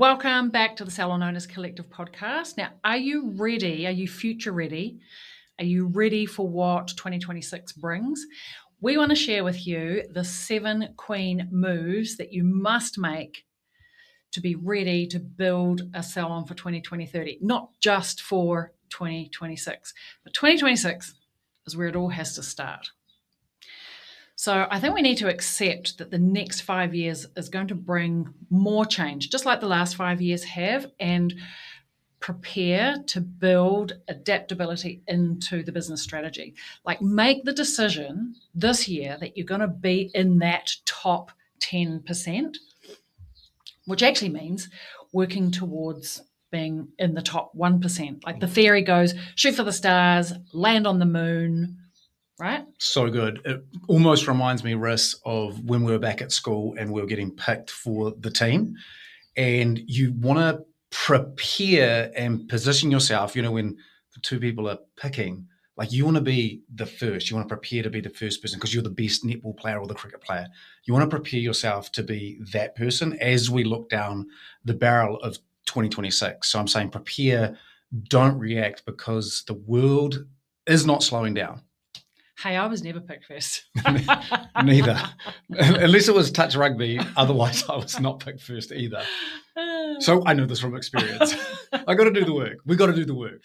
Welcome back to the Salon Owners Collective podcast. Now, are you ready? Are you future ready? Are you ready for what 2026 brings? We want to share with you the 7 queen moves that you must make to be ready to build a salon for 2030, not just for 2026. But 2026 is where it all has to start. So I think we need to accept that the next 5 years is going to bring more change, just like the last 5 years have, and prepare to build adaptability into the business strategy. Like, make the decision this year that you're going to be in that top 10%, which actually means working towards being in the top 1%. Like the fairy goes, shoot for the stars, land on the moon, right? So good. It almost reminds me, Riss, of when we were back at school and we were getting picked for the team. And you want to prepare and position yourself, when the two people are picking, like you want to be the first. You want to prepare to be the first person because you're the best netball player or the cricket player. You want to prepare yourself to be that person as we look down the barrel of 2026. So I'm saying prepare, don't react, because the world is not slowing down. Hey, I was never picked first. Neither. Unless it was touch rugby. Otherwise, I was not picked first either. So I know this from experience. I got to do the work. We got to do the work.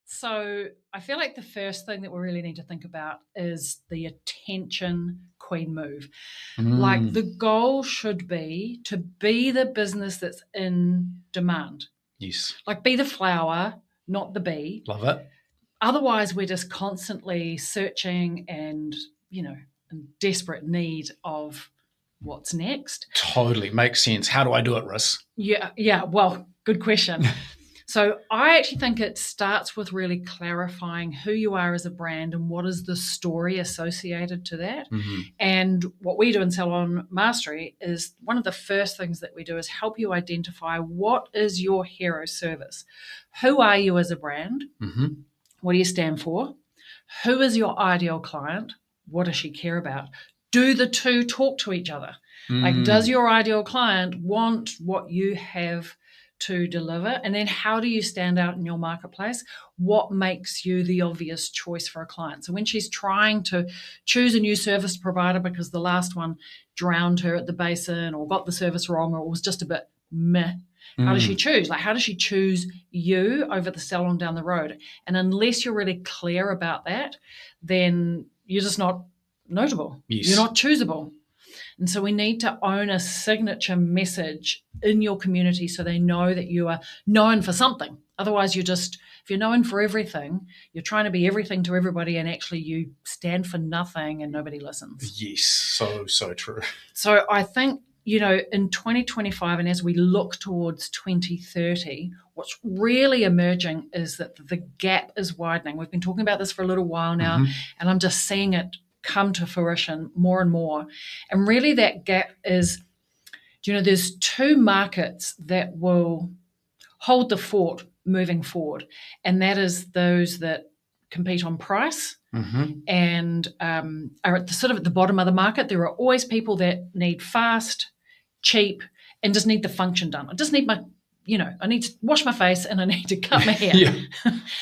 So I feel like the first thing that we really need to think about is the attention queen move. Like, the goal should be to be the business that's in demand. Yes. Like, be the flower, not the bee. Love it. Otherwise, we're just constantly searching and, in desperate need of what's next. Totally. Makes sense. How do I do it, Riss? Yeah. Well, good question. So I actually think it starts with really clarifying who you are as a brand and what is the story associated to that. Mm-hmm. And what we do in Salon Mastery is one of the first things that we do is help you identify what is your hero service. Who are you as a brand? Mm-hmm. What do you stand for? Who is your ideal client? What does she care about? Do the two talk to each other? Like, does your ideal client want what you have to deliver? And then how do you stand out in your marketplace? What makes you the obvious choice for a client? So when she's trying to choose a new service provider because the last one drowned her at the basin or got the service wrong or was just a bit meh, how does she choose? Like, how does she choose you over the salon down the road? And unless you're really clear about that, then you're just not notable. Yes. You're not choosable. And so we need to own a signature message in your community so they know that you are known for something. Otherwise, if you're known for everything, you're trying to be everything to everybody, and actually you stand for nothing and nobody listens. Yes, so true. So I think, in 2025 and as we look towards 2030, what's really emerging is that the gap is widening. We've been talking about this for a little while now, and I'm just seeing it come to fruition more and more. And really that gap is, there's 2 markets that will hold the fort moving forward, and that is those that compete on price and are at the bottom of the market. There are always people that need fast, cheap, and just need the function done. I just need I need to wash my face and I need to cut my hair. Yeah.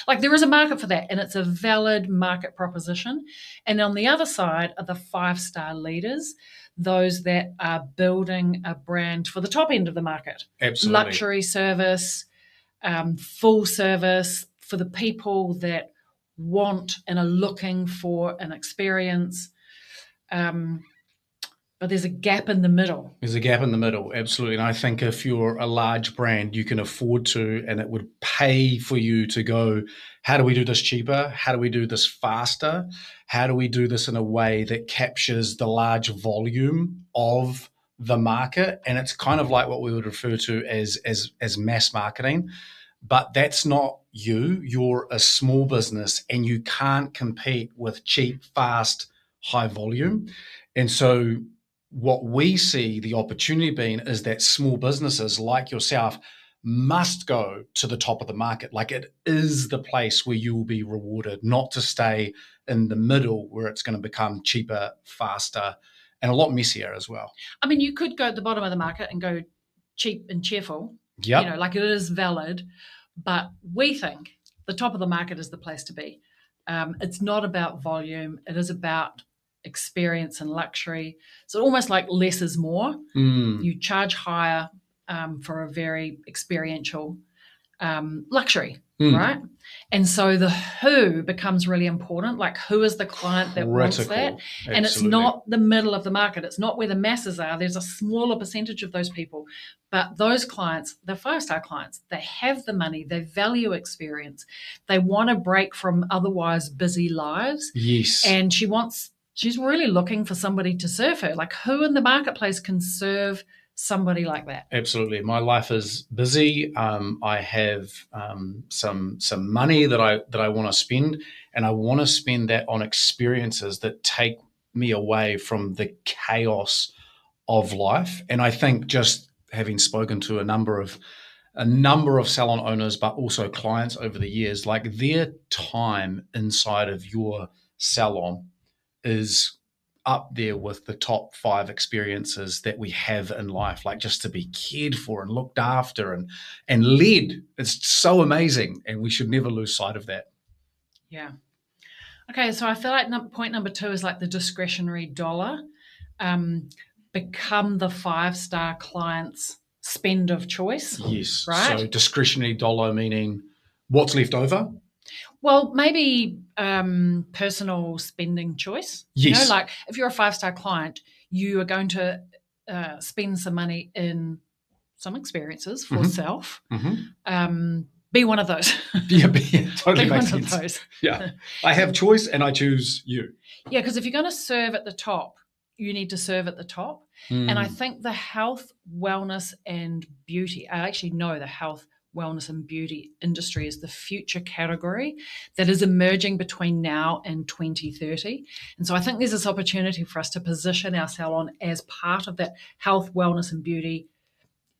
Like, there is a market for that, and it's a valid market proposition. And on the other side are the 5-star leaders, those that are building a brand for the top end of the market. Absolutely. Luxury service, full service for the people that want and are looking for an experience. But there's a gap in the middle. There's a gap in the middle, absolutely. And I think if you're a large brand, you can afford to, and it would pay for you to go, how do we do this cheaper? How do we do this faster? How do we do this in a way that captures the large volume of the market? And it's kind of like what we would refer to as mass marketing. But that's not you. You're a small business and you can't compete with cheap, fast, high volume. And so what we see the opportunity being is that small businesses like yourself must go to the top of the market. Like, it is the place where you will be rewarded, not to stay in the middle where it's going to become cheaper, faster, and a lot messier as well. I mean, you could go at the bottom of the market and go cheap and cheerful. Yep. Like it is valid, but we think the top of the market is the place to be. It's not about volume. It is about experience and luxury. So almost like less is more. You charge higher for a very experiential luxury, right? And so the who becomes really important. Like, who is the client that wants that? Critical. And it's Absolutely. not the middle of the market. It's not where the masses are. There's a smaller percentage of those people. But those clients, the 5-star clients, they have the money, they value experience, they want to break from otherwise busy lives. Yes. And she's really looking for somebody to serve her. Like, who in the marketplace can serve somebody like that? Absolutely. My life is busy. I have some money that I want to spend, and I want to spend that on experiences that take me away from the chaos of life. And I think, just having spoken to a number of salon owners, but also clients over the years, like, their time inside of your salon is up there with the top 5 experiences that we have in life, like just to be cared for and looked after and led. It's so amazing, and we should never lose sight of that. Yeah. Okay, so I feel like point number 2 is like the discretionary dollar. Become the 5-star client's spend of choice. Yes. Right? So discretionary dollar meaning what's left over? Well, maybe personal spending choice. Yes. Like if you're a 5-star client, you are going to spend some money in some experiences for self. Be one of those. Yeah, totally Be makes one sense. of those. Yeah. I have choice and I choose you. Yeah, because if you're going to serve at the top, you need to serve at the top. And I think the health, wellness, and beauty, I actually know the health, wellness, and beauty industry is the future category that is emerging between now and 2030. And so I think there's this opportunity for us to position our salon as part of that health, wellness, and beauty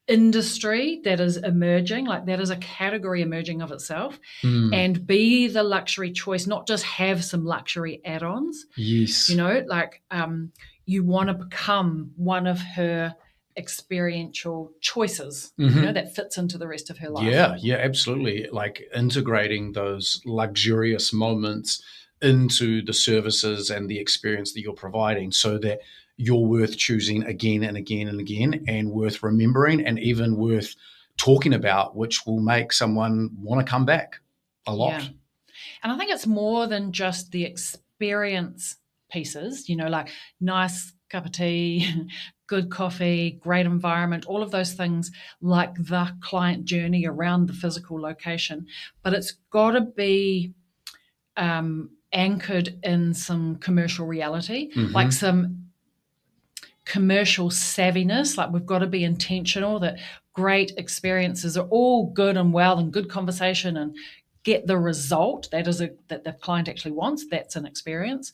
industry that is emerging, like that is a category emerging of itself, and be the luxury choice, not just have some luxury add-ons. Yes. Like you want to become one of her experiential choices, that fits into the rest of her life. Yeah, absolutely. Like integrating those luxurious moments into the services and the experience that you're providing, so that you're worth choosing again and again and again, and worth remembering, and even worth talking about, which will make someone want to come back a lot. Yeah. And I think it's more than just the experience pieces, like nice cup of tea, good coffee, great environment, all of those things, like the client journey around the physical location. But it's got to be anchored in some commercial reality, like some commercial savviness. Like we've got to be intentional that great experiences are all good and well and good conversation and get the result that the client actually wants. That's an experience,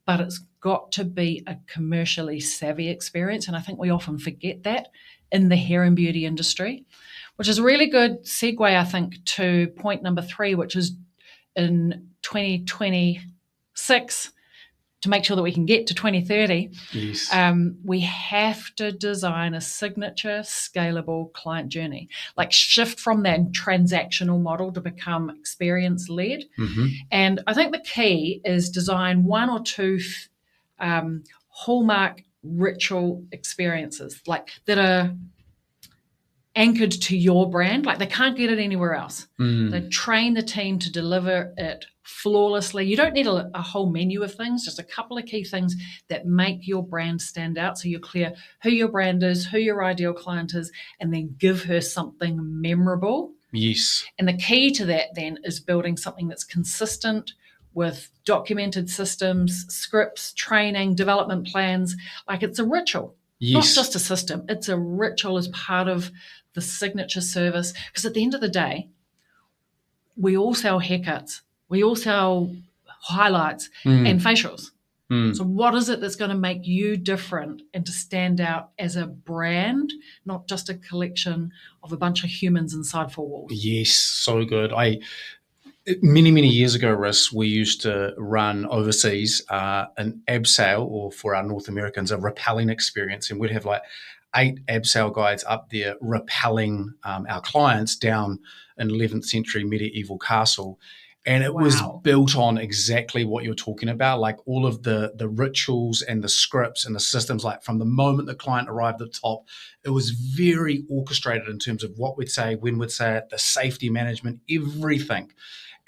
but it's got to be a commercially savvy experience. And I think we often forget that in the hair and beauty industry, which is a really good segue, I think, to point number 3, which is in 2026, to make sure that we can get to 2030, Yes. We have to design a signature, scalable client journey, like shift from that transactional model to become experience-led. And I think the key is design 1 or 2 hallmark ritual experiences, like that are anchored to your brand. Like they can't get it anywhere else. They train the team to deliver it flawlessly. You don't need a whole menu of things, just a couple of key things that make your brand stand out, so you're clear who your brand is, who your ideal client is, and then give her something memorable. Yes. And the key to that then is building something that's consistent with documented systems, scripts, training, development plans. Like it's a ritual. Yes. Not just a system. It's a ritual as part of the signature service. Because at the end of the day, we all sell haircuts. We all sell highlights and facials. So what is it that's going to make you different and to stand out as a brand, not just a collection of a bunch of humans inside 4 walls? Yes, so good. Many years ago, Riss, we used to run overseas an abseil, or for our North Americans, a rappelling experience, and we'd have like 8 abseil guides up there rappelling our clients down an 11th century medieval castle. And it was built on exactly what you're talking about, like all of the rituals and the scripts and the systems. Like from the moment the client arrived at the top, it was very orchestrated in terms of what we'd say, when we'd say it, the safety management, everything.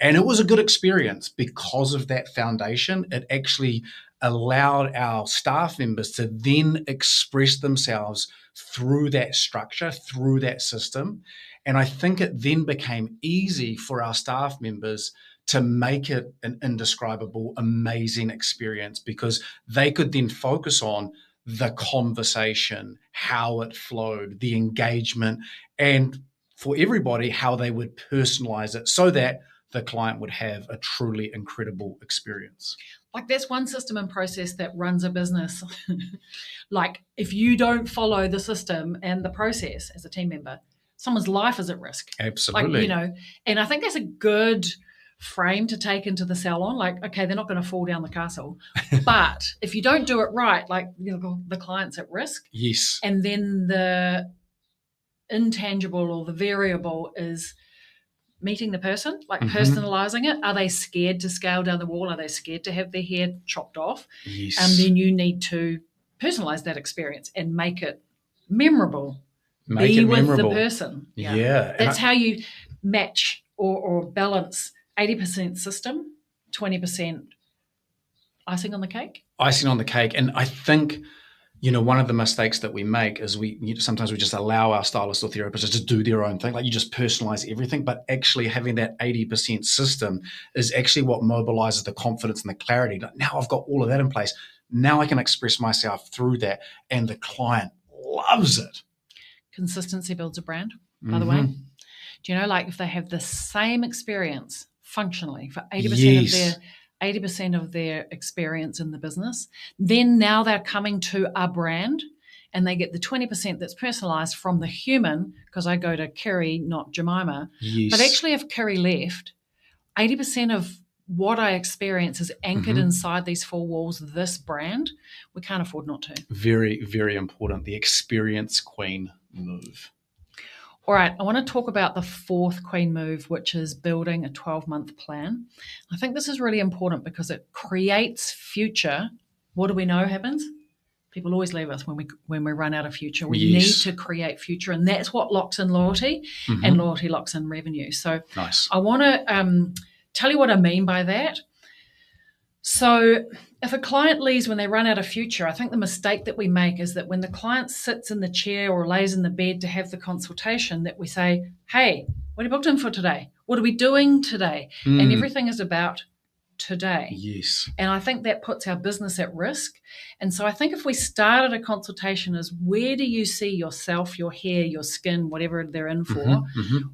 And it was a good experience because of that foundation. It actually allowed our staff members to then express themselves through that structure, through that system. And I think it then became easy for our staff members to make it an indescribable, amazing experience because they could then focus on the conversation, how it flowed, the engagement, and for everybody, how they would personalize it so that the client would have a truly incredible experience. Like that's one system and process that runs a business. Like if you don't follow the system and the process as a team member, someone's life is at risk. Absolutely. Like, and I think that's a good frame to take into the salon. Like, okay, they're not going to fall down the castle, but if you don't do it right, like, the client's at risk. Yes. And then the intangible or the variable is meeting the person, like personalizing it. Are they scared to scale down the wall? Are they scared to have their hair chopped off? Yes. And then you need to personalize that experience and make it memorable. Be with the person. Yeah. That's how you match or balance 80% system, 20% icing on the cake. Icing on the cake. And I think, one of the mistakes that we make is sometimes we just allow our stylists or therapists to do their own thing. Like you just personalize everything, but actually having that 80% system is actually what mobilizes the confidence and the clarity. Now I've got all of that in place. Now I can express myself through that, and the client loves it. Consistency builds a brand, by the way. Do you know, like if they have the same experience functionally for 80% of their experience in the business, then now they're coming to a brand and they get the 20% that's personalized from the human, because I go to Kerry, not Jemima. Yes. But actually if Kerry left, 80% of what I experience is anchored inside these four walls of this brand. We can't afford not to. Very, very important. The experience queen move. All right, I want to talk about the fourth queen move, which is building a 12-month plan. I think this is really important because it creates future. What do we know happens? People always leave us when we run out of future. We need to create future, and that's what locks in loyalty, and loyalty locks in revenue. So nice. I want to tell you what I mean by that. So if a client leaves when they run out of future, I think the mistake that we make is that when the client sits in the chair or lays in the bed to have the consultation, that we say, hey, what are you booked in for today? What are we doing today? And everything is about today. Yes. And I think that puts our business at risk. And so I think if we started a consultation as, where do you see yourself, your hair, your skin, whatever they're in for,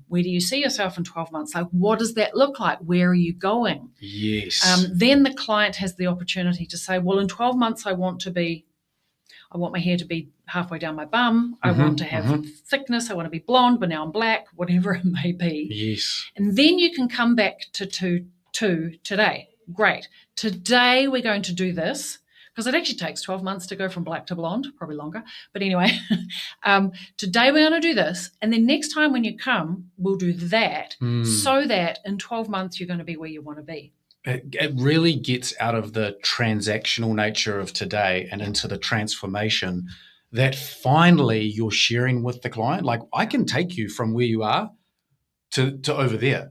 where do you see yourself in 12 months? Like, what does that look like? Where are you going? Yes. Then the client has the opportunity to say, well, in 12 months, I want my hair to be halfway down my bum. I want to have thickness. I want to be blonde, but now I'm black, whatever it may be. Yes. And then you can come back to today. Great. Today we're going to do this, because it actually takes 12 months to go from black to blonde, probably longer. But anyway, today we're going to do this. And then next time when you come, we'll do that, so that in 12 months you're going to be where you want to be. It really gets out of the transactional nature of today and into the transformation that finally you're sharing with the client. Like, I can take you from where you are to over there.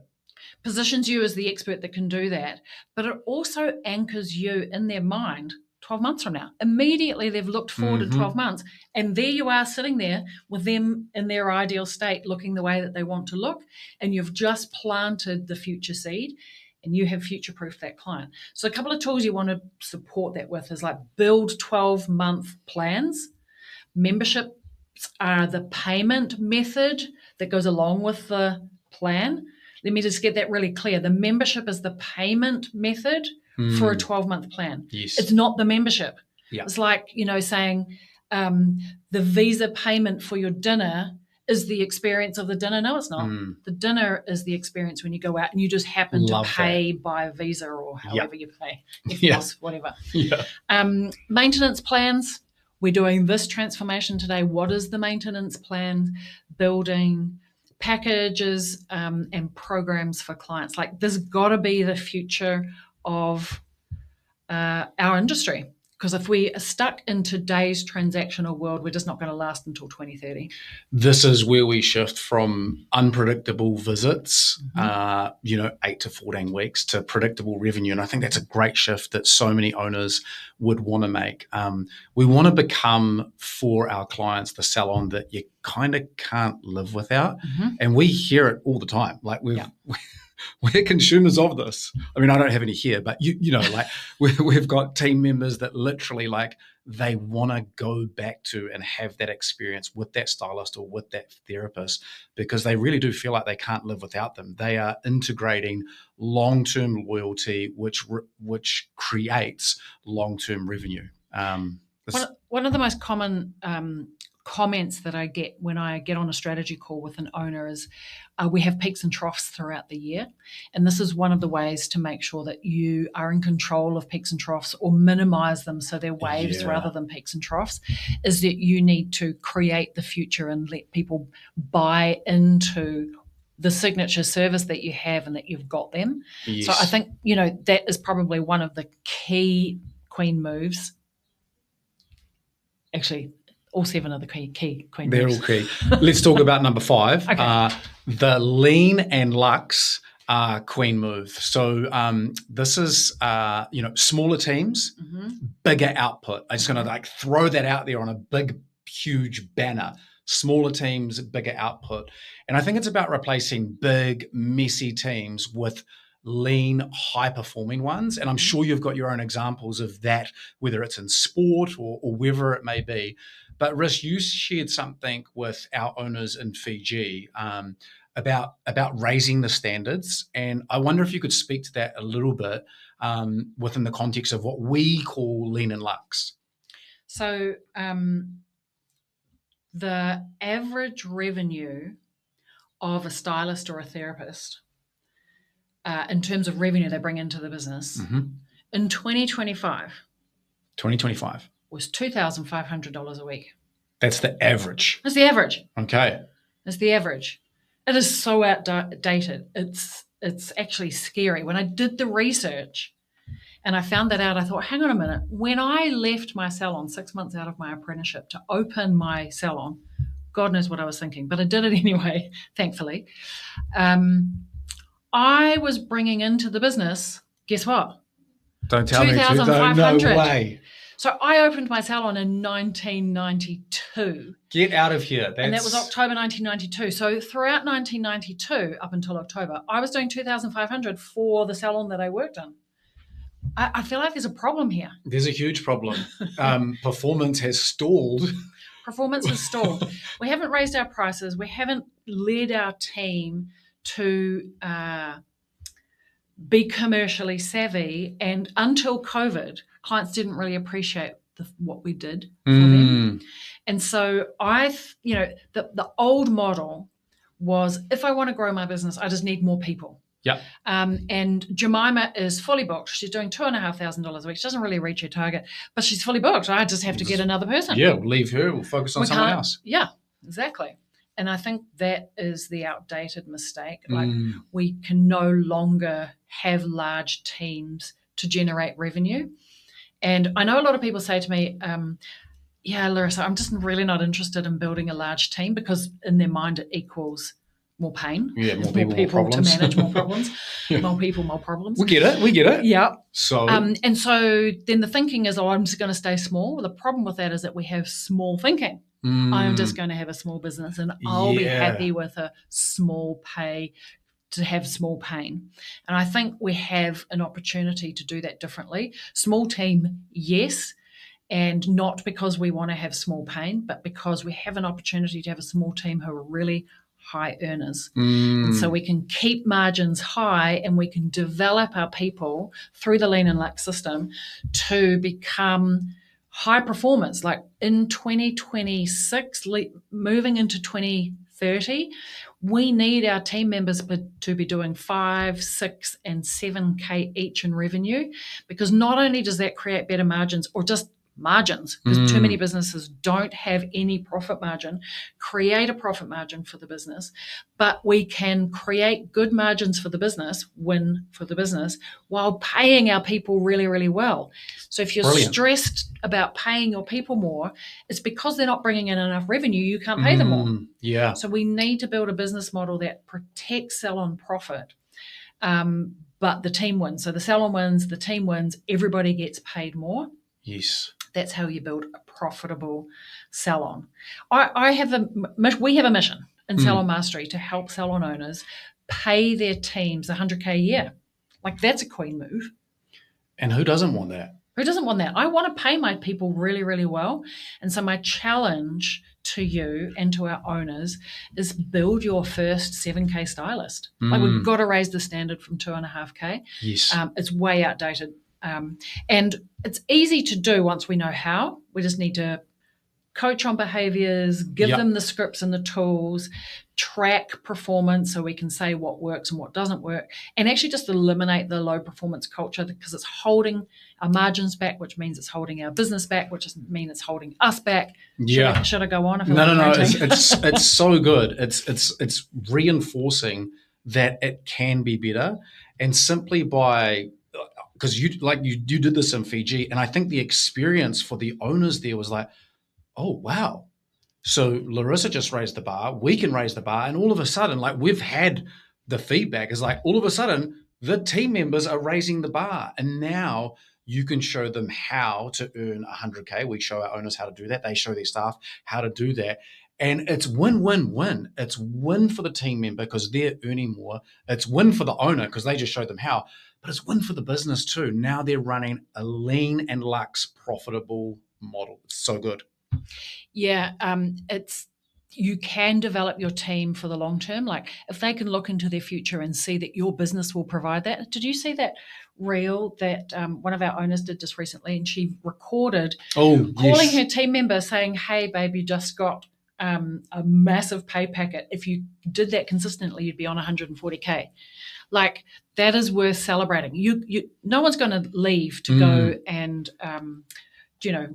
Positions you as the expert that can do that, but it also anchors you in their mind 12 months from now. Immediately they've looked forward in 12 months, and there you are sitting there with them in their ideal state, looking the way that they want to look, and you've just planted the future seed, and you have future-proofed that client. So a couple of tools you want to support that with is like build 12-month plans. Memberships are the payment method that goes along with the plan. Let me just get that really clear. The membership is the payment method for a 12-month plan. Yes. It's not the membership. Yeah. It's like, saying the Visa payment for your dinner is the experience of the dinner. No, it's not. The dinner is the experience when you go out and you just happen to pay by Visa or however you pay, whatever. Yeah. Maintenance plans. we're doing this transformation today. What is the maintenance plan, building packages and programs for clients? Like, there's got to be the future of our industry. Because if we are stuck in today's transactional world, we're just not going to last until 2030. This is where we shift from unpredictable visits, 8 to 14 weeks, to predictable revenue. And I think that's a great shift that so many owners would want to make. We want to become, for our clients, the salon that you kind of can't live without. And we hear it all the time. Like, we're consumers of this. I mean, I don't have any here, but we've got team members that literally, like, they want to go back to and have that experience with that stylist or with that therapist, because they really do feel like they can't live without them. They are integrating long-term loyalty, which creates long-term revenue. One of the most common comments that I get when I get on a strategy call with an owner is we have peaks and troughs throughout the year. And this is one of the ways to make sure that you are in control of peaks and troughs, or minimize them so they're waves rather than peaks and troughs, is that you need to create the future and let people buy into the signature service that you have and that you've got them. Yes. So I think, that is probably one of the key Queen moves. Actually, all 7 of the key Queen They're moves. all key. Let's talk about number 5. Okay. The lean and luxe Queen move. So this is, smaller teams, bigger output. I'm just going to throw that out there on a big, huge banner. Smaller teams, bigger output. And I think it's about replacing big, messy teams with lean, high-performing ones. And I'm sure you've got your own examples of that, whether it's in sport or wherever it may be. But Rish, you shared something with our owners in Fiji about raising the standards. And I wonder if you could speak to that a little bit within the context of what we call lean and luxe. So the average revenue of a stylist or a therapist, in terms of revenue they bring into the business, in 2025 was $2,500 a week. That's the average. That's the average. Okay. That's the average. It is so outdated. It's actually scary. When I did the research and I found that out, I thought, hang on a minute. When I left my salon 6 months out of my apprenticeship to open my salon, God knows what I was thinking, but I did it anyway, thankfully. I was bringing into the business, guess what? Don't tell me. No way. So I opened my salon in 1992. Get out of here. And that was October 1992. So throughout 1992, up until October, I was doing $2,500 for the salon that I worked in. I feel like there's a problem here. There's a huge problem. Performance has stalled. Performance has stalled. We haven't raised our prices. We haven't led our team to be commercially savvy. And until COVID, clients didn't really appreciate what we did for them. And so the old model was, if I want to grow my business, I just need more people. Yep. And Jemima is fully booked. She's doing $2,500 a week. She doesn't really reach her target, but she's fully booked. I just have to get another person. Yeah, we'll leave her. We'll focus on someone else. Yeah, exactly. And I think that is the outdated mistake. Like, we can no longer have large teams to generate revenue. And I know a lot of people say to me, Larissa, I'm just really not interested in building a large team, because in their mind it equals more pain. Yeah, more people to manage, more problems. More people, more problems. We get it. Yeah. So and so then the thinking is, I'm just going to stay small. The problem with that is that we have small thinking. I'm just going to have a small business and I'll be happy with a small pay to have small pain. And I think we have an opportunity to do that differently. Small team, yes, and not because we want to have small pain, but because we have an opportunity to have a small team who are really high earners. And so we can keep margins high, and we can develop our people through the lean and luxe system to become high performers. Like in 2026, moving into 2030, we need our team members to be doing 5, 6, and 7K each in revenue, because not only does that create better margins or just margins, because too many businesses don't have any profit margin. Create a profit margin for the business, but we can create good margins for the business, win for the business, while paying our people really, really well. So if you're stressed about paying your people more, it's because they're not bringing in enough revenue. You can't pay them more. Yeah. So we need to build a business model that protects salon profit, but the team wins. So the salon wins, the team wins, everybody gets paid more. Yes. That's how you build a profitable salon. We have a mission in Salon Mastery to help salon owners pay their teams $100K a year. Like, that's a queen move. And who doesn't want that? Who doesn't want that? I want to pay my people really, really well. And so my challenge to you and to our owners is build your first 7K stylist. Like, we've got to raise the standard from 2.5K. Yes. It's way outdated. And it's easy to do once we know how. We just need to coach on behaviors, give them the scripts and the tools, track performance so we can say what works and what doesn't work, and actually just eliminate the low performance culture, because it's holding our margins back, which means it's holding our business back, which means it's holding us back. Should I go on? No. It's so good. It's reinforcing that it can be better, and simply by, because you did this in Fiji, and I think the experience for the owners there was like, oh, wow. So Larissa just raised the bar, we can raise the bar, and all of a sudden, like, we've had the feedback is like, all of a sudden, the team members are raising the bar, and now you can show them how to earn 100K. We show our owners how to do that. They show their staff how to do that. And it's win-win-win. It's win for the team member because they're earning more. It's win for the owner because they just showed them how. But it's win for the business too. Now they're running a lean and luxe profitable model. It's so good. Yeah, you can develop your team for the long term. Like, if they can look into their future and see that your business will provide that. Did you see that reel that one of our owners did just recently? And she recorded calling her team member saying, "Hey, babe, you just got a massive pay packet. If you did that consistently, you'd be on 140K. Like, that is worth celebrating. No one's going to leave to go and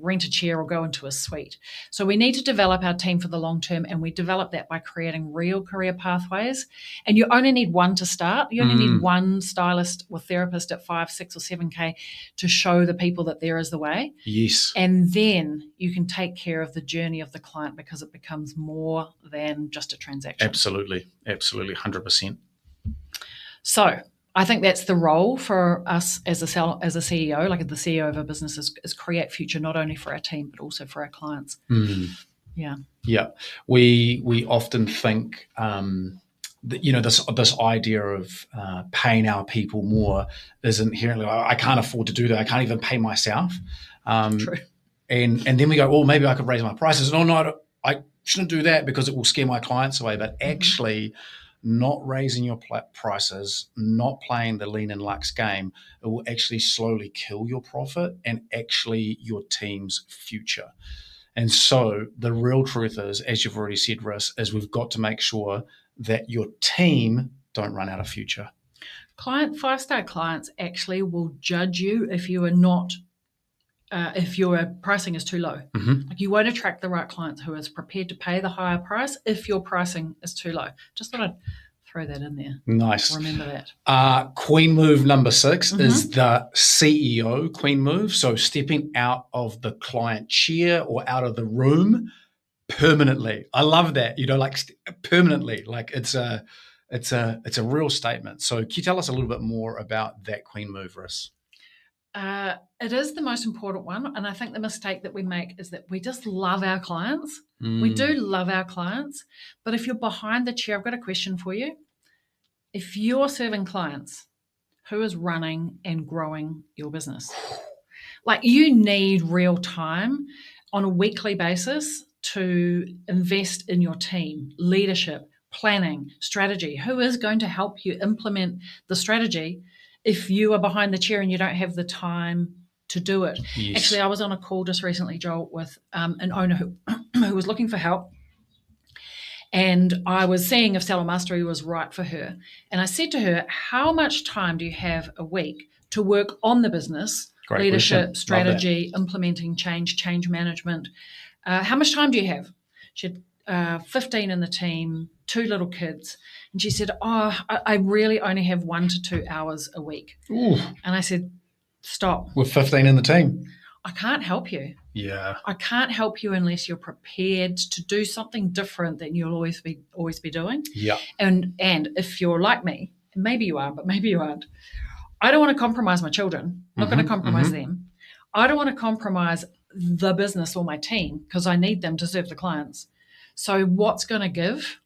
rent a chair or go into a suite. So we need to develop our team for the long term, and we develop that by creating real career pathways. And you only need one to start. You only need one stylist or therapist at 5, 6, or 7K to show the people that there is the way. Yes. And then you can take care of the journey of the client, because it becomes more than just a transaction. Absolutely. 100%. So I think that's the role for us as a CEO, like the CEO of a business, is create future not only for our team but also for our clients. Yeah. We often think that, this idea of paying our people more is inherently, I can't afford to do that. I can't even pay myself. True. And then we go, maybe I could raise my prices. No, I shouldn't do that because it will scare my clients away. But actually, not raising your prices, not playing the lean and luxe game, it will actually slowly kill your profit and actually your team's future. And so the real truth is, as you've already said, Riss, is we've got to make sure that your team don't run out of future. 5-star clients actually will judge you if you are not if your pricing is too low. Like, you won't attract the right clients who is prepared to pay the higher price if your pricing is too low. Just thought I'd throw that in there. Nice. Remember that. Queen move number 6 is the CEO queen move. So stepping out of the client chair or out of the room permanently. I love that. Permanently. Like, it's a real statement. So can you tell us a little bit more about that queen move, Riss? It is the most important one, and I think the mistake that we make is that we just love our clients. We do love our clients, but if you're behind the chair, I've got a question for you. If you're serving clients, who is running and growing your business? Like, you need real time on a weekly basis to invest in your team, leadership, planning, strategy. Who is going to help you implement the strategy if you are behind the chair and you don't have the time to do it? Yes. Actually, I was on a call just recently, Joel, with an owner who was looking for help. And I was seeing if Salon Mastery was right for her. And I said to her, how much time do you have a week to work on the business Great leadership, question. strategy, implementing change management. How much time do you have? She had 15 in the team, 2 little kids. And she said, I really only have 1 to 2 hours a week. Ooh. And I said, stop. With 15 in the team. I can't help you. Yeah. I can't help you unless you're prepared to do something different than you'll always be doing. Yeah. And if you're like me, maybe you are, but maybe you aren't, I don't want to compromise my children. I'm not going to compromise them. I don't want to compromise the business or my team because I need them to serve the clients. So what's going to give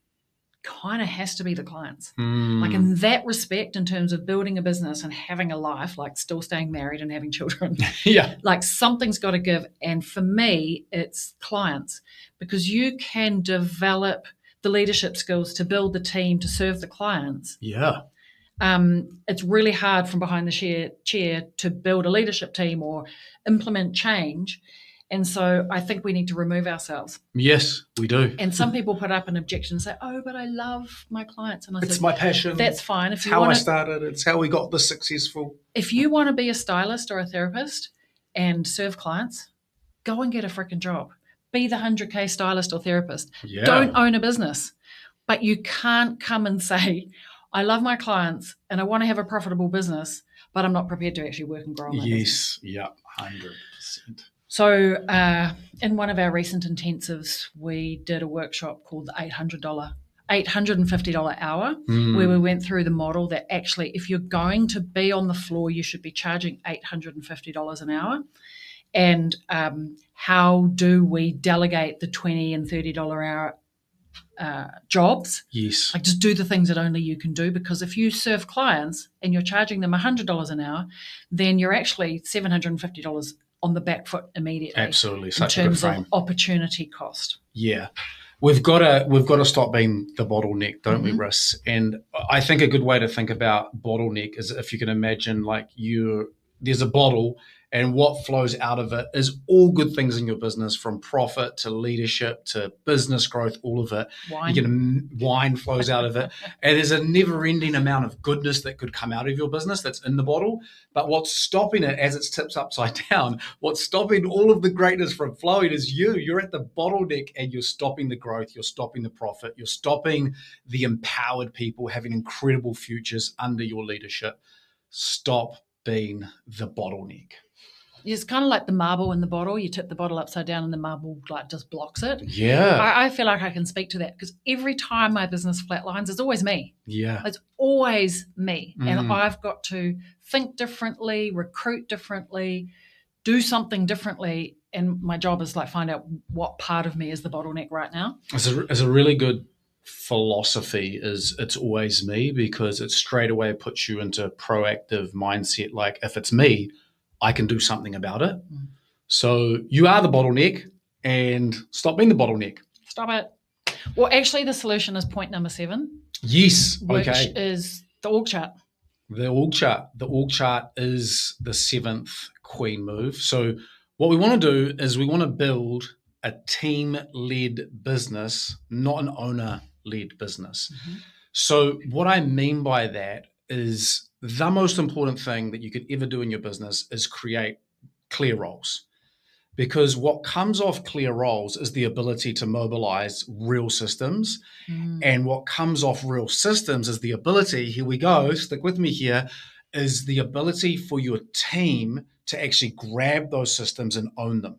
kind of has to be the clients. Like in that respect, in terms of building a business and having a life, like still staying married and having children. Yeah. Like something's got to give. And for me, it's clients, because you can develop the leadership skills to build the team to serve the clients. Yeah. It's really hard from behind the chair to build a leadership team or implement change. And so I think we need to remove ourselves. Yes, we do. And some people put up an objection and say, oh, but I love my clients. And I It's said, my passion. that's fine. It's how I started. It's how we got this successful. If you want to be a stylist or a therapist and serve clients, go and get a freaking job. Be the 100K stylist or therapist. Yeah. Don't own a business. But you can't come and say, I love my clients and I want to have a profitable business, but I'm not prepared to actually work and grow my business. Yeah, 100%. So in one of our recent intensives, we did a workshop called the $850 hour, where we went through the model that actually, if you're going to be on the floor, you should be charging $850 an hour. And how do we delegate the $20 and $30 hour jobs? Yes. Like just do the things that only you can do, because if you serve clients and you're charging them $100 an hour, then you're actually $750 on the back foot immediately. Absolutely. Such in terms of opportunity cost. Yeah. We've got to stop being the bottleneck, don't we, Riss? And I think a good way to think about bottleneck is if you can imagine like there's a bottle, and what flows out of it is all good things in your business, from profit to leadership to business growth, all of it. Wine flows out of it. And there's a never-ending amount of goodness that could come out of your business that's in the bottle. But what's stopping it as it tips upside down, what's stopping all of the greatness from flowing is you. You're at the bottleneck and you're stopping the growth. You're stopping the profit. You're stopping the empowered people having incredible futures under your leadership. Stop being the bottleneck. It's kind of like the marble in the bottle. You tip the bottle upside down and the marble like just blocks it. Yeah. I feel like I can speak to that because every time my business flatlines, it's always me. Yeah. It's always me. And I've got to think differently, recruit differently, do something differently. And my job is like find out what part of me is the bottleneck right now. It's a really good philosophy is it's always me, because it straight away puts you into proactive mindset. Like if it's me, I can do something about it. So you are the bottleneck, and stop being the bottleneck. Stop it. Well, actually, the solution is point number 7. Yes. Which is the org chart. The org chart. The org chart is the 7th queen move. So what we want to do is we want to build a team-led business, not an owner-led business. So what I mean by that is the most important thing that you could ever do in your business is create clear roles. Because what comes off clear roles is the ability to mobilize real systems. And what comes off real systems is the ability, here we go, stick with me here, is the ability for your team to actually grab those systems and own them.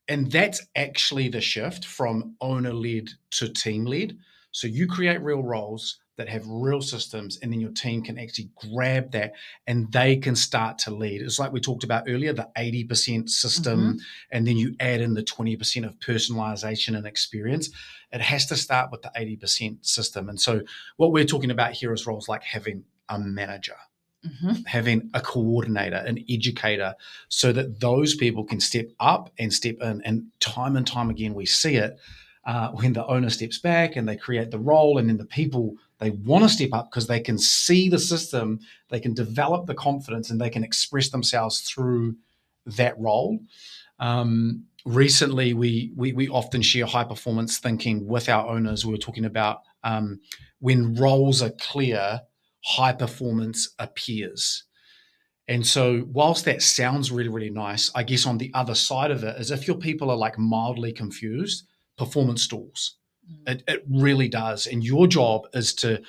And that's actually the shift from owner-led to team-led. So you create real roles that have real systems, and then your team can actually grab that and they can start to lead. It's like we talked about earlier, the 80% system, and then you add in the 20% of personalization and experience. It has to start with the 80% system. And so what we're talking about here is roles like having a manager, having a coordinator, an educator, so that those people can step up and step in. And time again, we see it when the owner steps back and they create the role, and then the people, they want to step up because they can see the system, they can develop the confidence, and they can express themselves through that role. Recently, we often share high performance thinking with our owners. We were talking about when roles are clear, high performance appears. And so whilst that sounds really, really nice, I guess on the other side of it is if your people are like mildly confused, performance stalls. It really does. And your job is to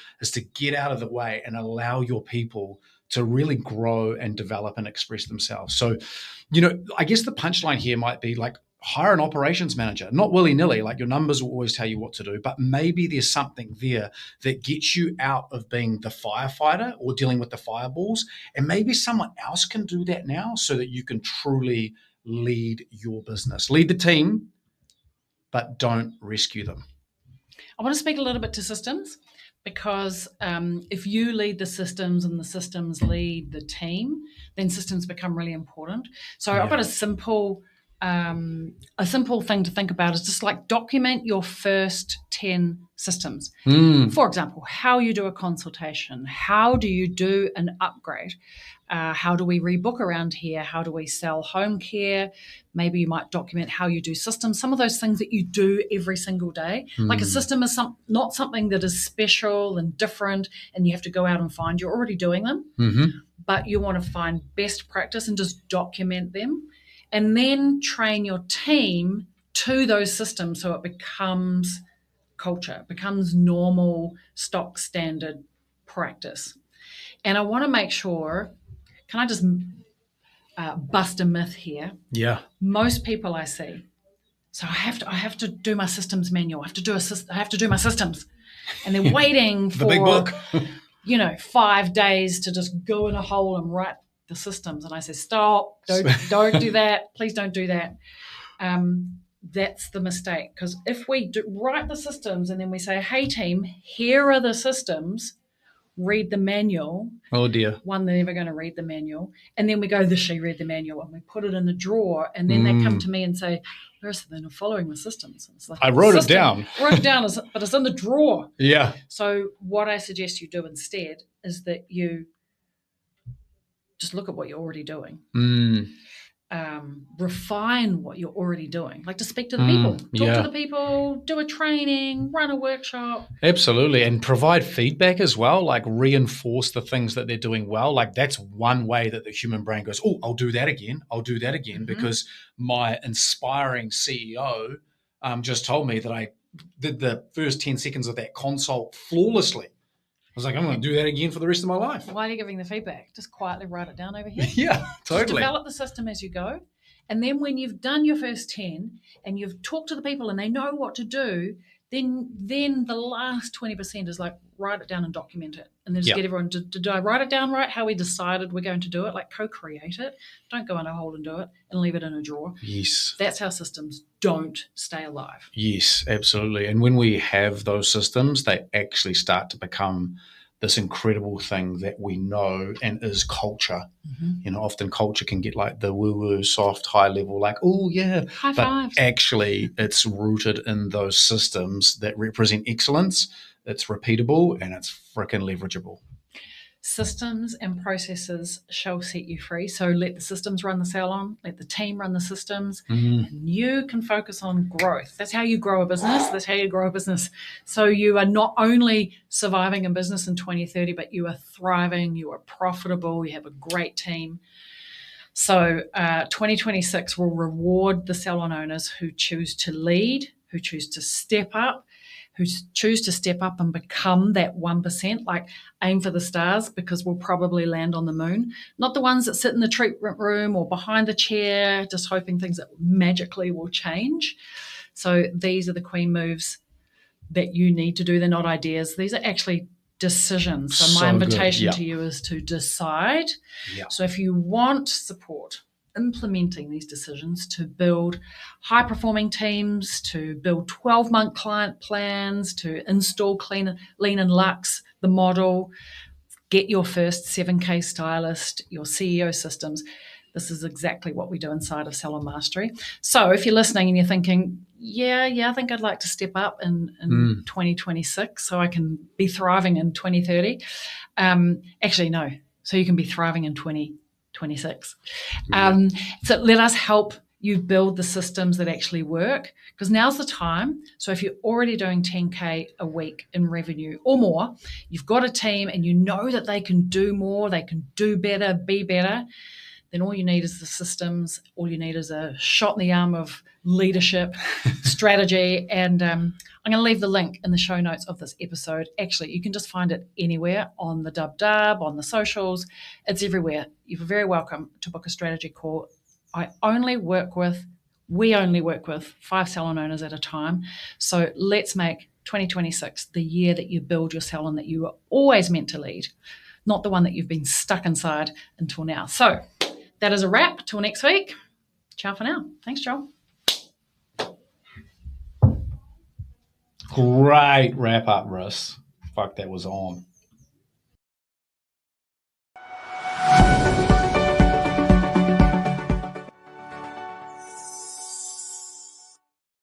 get out of the way and allow your people to really grow and develop and express themselves. So, I guess the punchline here might be like hire an operations manager, not willy-nilly, like your numbers will always tell you what to do, but maybe there's something there that gets you out of being the firefighter or dealing with the fireballs. And maybe someone else can do that now so that you can truly lead your business, lead the team, but don't rescue them. I want to speak a little bit to systems because if you lead the systems and the systems lead the team, then systems become really important. So I've got a simple thing to think about is just like document your first 10 systems. For example, how you do a consultation, how do you do an upgrade? How do we rebook around here? How do we sell home care? Maybe you might document how you do systems, some of those things that you do every single day. Like a system is not something that is special and different and you have to go out and find. You're already doing them, but you want to find best practice and just document them and then train your team to those systems so it becomes culture, it becomes normal, stock standard practice. And I want to make sure, can I just bust a myth here? Yeah. Most people I see, so I have to do my systems manual. I have to do my systems, and they're waiting for the big book. 5 days to just go in a hole and write the systems. And I say, stop! Don't do that. Please don't do that. That's the mistake, because if we write the systems and then we say, hey team, here are the systems, read the manual. Oh dear. One, they're never going to read the manual. And then we go, she read the manual, and we put it in the drawer. And then they come to me and say, Marissa, they're not following the systems. And it's like, I wrote it down. Wrote it down, but it's in the drawer. Yeah. So what I suggest you do instead is that you just look at what you're already doing. Refine what you're already doing, like to speak to the people, talk to the people, do a training, run a workshop. Absolutely. And provide feedback as well, like reinforce the things that they're doing well. Like that's one way that the human brain goes, oh, I'll do that again, because my inspiring CEO just told me that I did the first 10 seconds of that consult flawlessly. I was like, I'm going to do that again for the rest of my life. Why are you giving the feedback? Just quietly write it down over here. Yeah, totally. Just develop the system as you go. And then when you've done your first 10 and you've talked to the people and they know what to do, then the last 20% is like write it down and document it. And then just get everyone, did I write it down right? How we decided we're going to do it, like co-create it. Don't go in a hole and do it and leave it in a drawer. Yes. That's how systems don't stay alive. Yes, absolutely. And when we have those systems, they actually start to become this incredible thing that we know and is culture. Often culture can get like the woo-woo, soft, high level, like, oh yeah. High fives. But actually it's rooted in those systems that represent excellence. It's repeatable and it's freaking leverageable. Systems and processes shall set you free. So let the systems run the salon, let the team run the systems, and you can focus on growth. That's how you grow a business. So you are not only surviving in business in 2030, but you are thriving, you are profitable, you have a great team. So 2026 will reward the salon owners who choose to lead, who choose to step up, who choose to step up and become that 1%, like aim for the stars, because we'll probably land on the moon. Not the ones that sit in the treatment room or behind the chair, just hoping things that magically will change. So these are the queen moves that you need to do. They're not ideas. These are actually decisions. So my invitation to you is to decide. So if you want support implementing these decisions to build high-performing teams, to build 12-month client plans, to install Lean and Lux, the model, get your first 7K stylist, your CEO systems. This is exactly what we do inside of Salon Mastery. So if you're listening and you're thinking, I think I'd like to step up in 2026 so I can be thriving in 2030. Actually, no. So you can be thriving in 2026. So let us help you build the systems that actually work, because now's the time. So if you're already doing 10K a week in revenue or more, you've got a team and you know that they can do more, they can do better, be better, then all you need is the systems. All you need is a shot in the arm of leadership, strategy. And I'm going to leave the link in the show notes of this episode. Actually, you can just find it anywhere on the Dub, on the socials. It's everywhere. You're very welcome to book a strategy call. we only work with 5 salon owners at a time. So let's make 2026 the year that you build your salon that you were always meant to lead, not the one that you've been stuck inside until now. So that is a wrap. Till next week. Ciao for now. Thanks, Joel. Great wrap up, Russ. Fuck, that was on.